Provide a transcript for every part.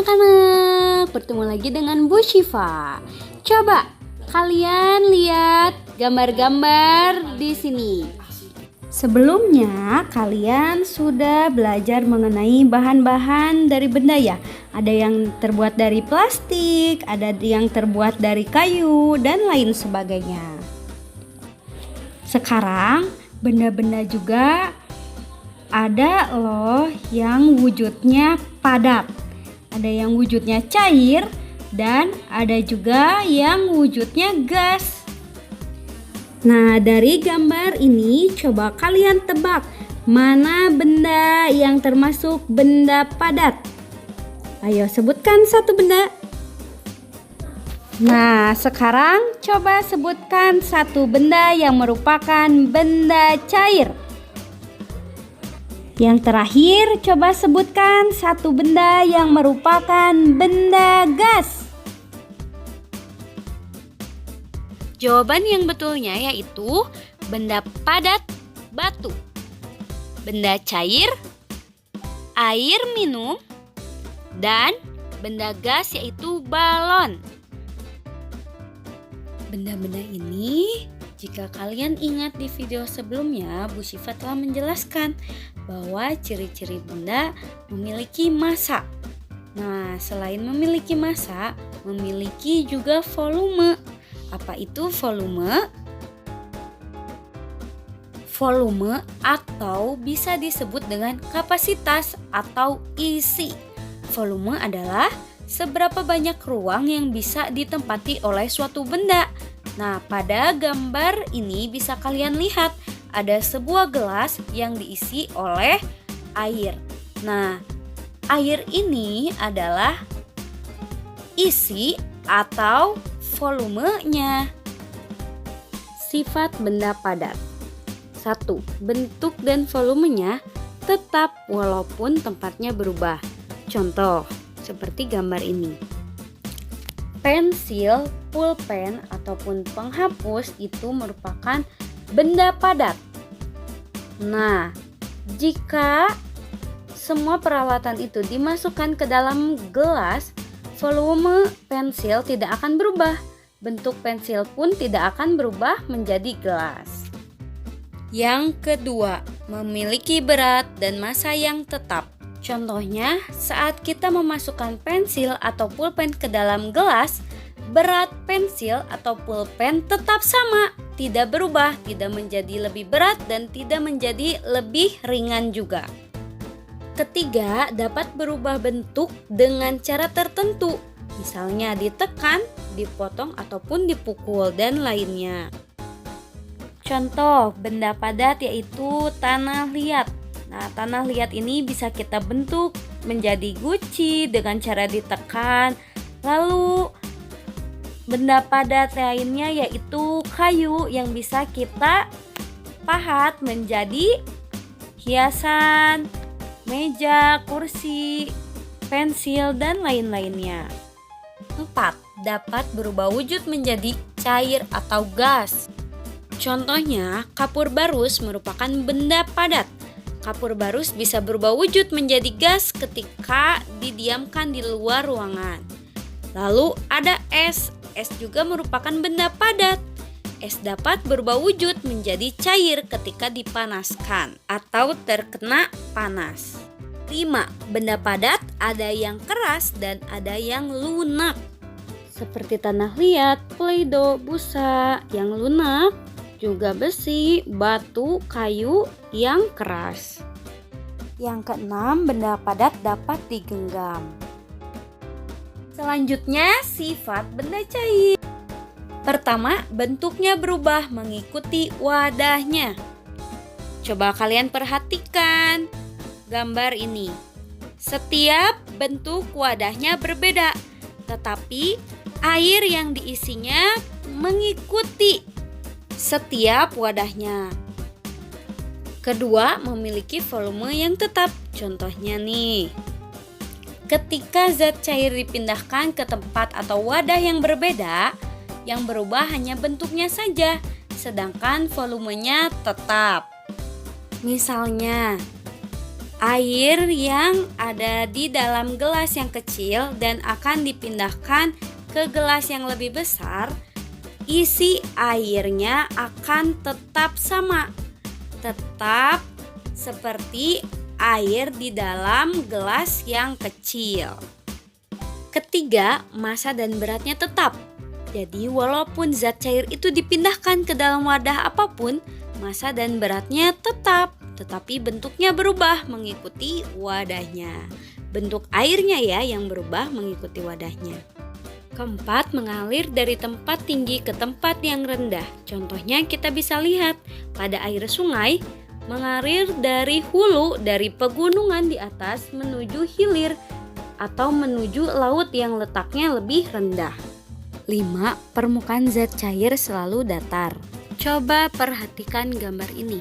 anak-anak, bertemu lagi dengan Bu Syifa. Coba kalian lihat gambar-gambar di sini. Sebelumnya kalian sudah belajar mengenai bahan-bahan dari benda ya. Ada yang terbuat dari plastik, ada yang terbuat dari kayu, dan lain sebagainya. Sekarang benda-benda juga ada loh yang wujudnya padat, ada yang wujudnya cair, dan ada juga yang wujudnya gas. Nah, dari gambar ini coba kalian tebak mana benda yang termasuk benda padat. Ayo sebutkan satu benda. Nah, sekarang coba sebutkan satu benda yang merupakan benda cair. Yang terakhir, coba sebutkan satu benda yang merupakan benda gas. Jawaban yang betulnya yaitu benda padat batu, benda cair air minum, dan benda gas yaitu balon. Benda-benda ini, jika kalian ingat di video sebelumnya, Bu Syifa telah menjelaskan bahwa ciri-ciri benda memiliki massa. Nah, selain memiliki massa, memiliki juga volume. Apa itu volume? Volume atau bisa disebut dengan kapasitas atau isi. Volume adalah seberapa banyak ruang yang bisa ditempati oleh suatu benda. Nah, pada gambar ini bisa kalian lihat ada sebuah gelas yang diisi oleh air. Nah, air ini adalah isi atau volumenya. Sifat benda padat. 1. Bentuk dan volumenya tetap walaupun tempatnya berubah. Contoh, seperti gambar ini. Pensil, pulpen, ataupun penghapus itu merupakan benda padat. Nah, jika semua peralatan itu dimasukkan ke dalam gelas, volume pensil tidak akan berubah. Bentuk pensil pun tidak akan berubah menjadi gelas. Yang kedua, memiliki berat dan massa yang tetap. Contohnya, saat kita memasukkan pensil atau pulpen ke dalam gelas, berat pensil atau pulpen tetap sama, tidak berubah, tidak menjadi lebih berat dan tidak menjadi lebih ringan juga. Ketiga, dapat berubah bentuk dengan cara tertentu, misalnya ditekan, dipotong, ataupun dipukul, dan lainnya. Contoh benda padat yaitu tanah liat. Nah, tanah liat ini bisa kita bentuk menjadi guci dengan cara ditekan. Lalu benda padat lainnya yaitu kayu yang bisa kita pahat menjadi hiasan, meja, kursi, pensil, dan lain-lainnya. 4. Dapat berubah wujud menjadi cair atau gas. Contohnya, kapur barus merupakan benda padat. Kapur barus bisa berubah wujud menjadi gas ketika didiamkan di luar ruangan. Lalu ada es. Es juga merupakan benda padat. Es dapat berubah wujud menjadi cair ketika dipanaskan atau terkena panas. 5. Benda padat ada yang keras dan ada yang lunak. Seperti tanah liat, play-doh, busa. Yang lunak juga besi, batu, kayu yang keras. Yang keenam, benda padat dapat digenggam. Selanjutnya, sifat benda cair. Pertama, bentuknya berubah mengikuti wadahnya. Coba kalian perhatikan gambar ini. Setiap bentuk wadahnya berbeda, tetapi air yang diisinya mengikuti setiap wadahnya. Kedua, memiliki volume yang tetap. Contohnya nih, ketika zat cair dipindahkan ke tempat atau wadah yang berbeda, yang berubah hanya bentuknya saja, sedangkan volumenya tetap. Misalnya, Air yang ada di dalam gelas yang kecil dan akan dipindahkan ke gelas yang lebih besar, isi airnya akan tetap sama, tetap seperti air di dalam gelas yang kecil. Ketiga, massa dan beratnya tetap. Jadi walaupun zat cair itu dipindahkan ke dalam wadah apapun, massa dan beratnya tetap, tetapi bentuknya berubah mengikuti wadahnya. Bentuk airnya ya yang berubah mengikuti wadahnya. Keempat, mengalir dari tempat tinggi ke tempat yang rendah. Contohnya kita bisa lihat pada air sungai mengalir dari hulu, dari pegunungan di atas menuju hilir atau menuju laut yang letaknya lebih rendah. 5. Permukaan zat cair selalu datar. Coba perhatikan gambar ini.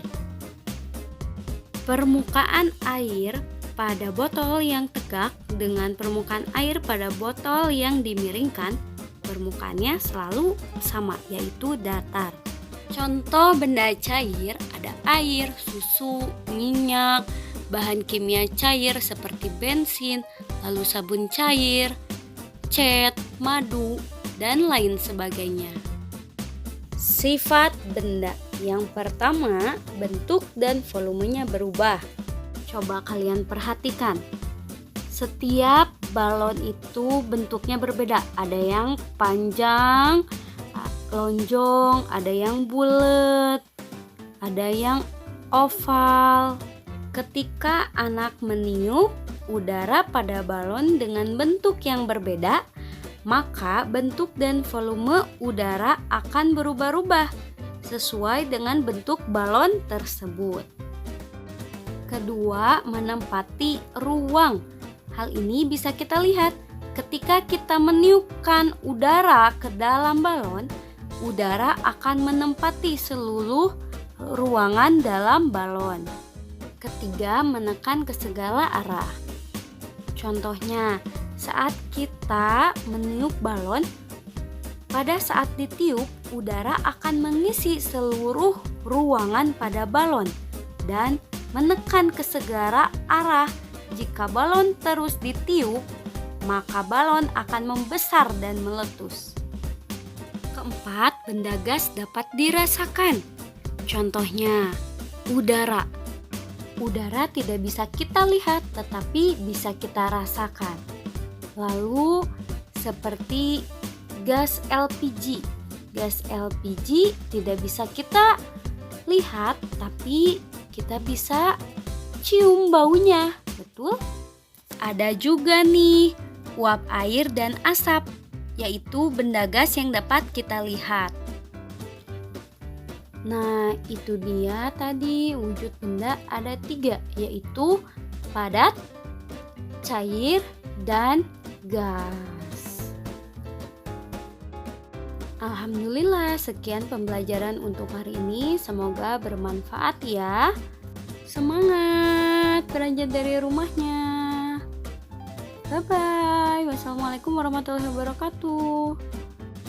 Permukaan air pada botol yang tegak dengan permukaan air pada botol yang dimiringkan, permukaannya selalu sama, yaitu datar. Contoh benda cair ada air, susu, minyak, bahan kimia cair seperti bensin, lalu sabun cair, cat, madu, dan lain sebagainya. Sifat benda. Yang pertama, bentuk dan volumenya berubah. Coba kalian perhatikan. Setiap balon itu bentuknya berbeda. Ada yang panjang, lonjong, ada yang bulat, ada yang oval. Ketika anak meniup udara pada balon dengan bentuk yang berbeda, maka bentuk dan volume udara akan berubah-ubah sesuai dengan bentuk balon tersebut. Kedua, menempati ruang. Hal ini bisa kita lihat ketika kita meniupkan udara ke dalam balon, udara akan menempati seluruh ruangan dalam balon. Ketiga, menekan ke segala arah. Contohnya, saat kita meniup balon, pada saat ditiup, udara akan mengisi seluruh ruangan pada balon dan menekan ke segala arah. Jika balon terus ditiup, maka balon akan membesar dan meletus. Keempat, benda gas dapat dirasakan. Contohnya, udara. Udara tidak bisa kita lihat, tetapi bisa kita rasakan. Lalu, seperti gas LPG. Gas LPG tidak bisa kita lihat, tapi kita bisa cium baunya. Betul? Ada juga nih uap air dan asap, yaitu benda gas yang dapat kita lihat. Nah, itu dia tadi wujud benda ada 3, yaitu padat, cair, dan gas. Alhamdulillah, sekian pembelajaran untuk hari ini. Semoga bermanfaat ya. Semangat belajar dari rumahnya. Bye-bye. Wassalamualaikum warahmatullahi wabarakatuh.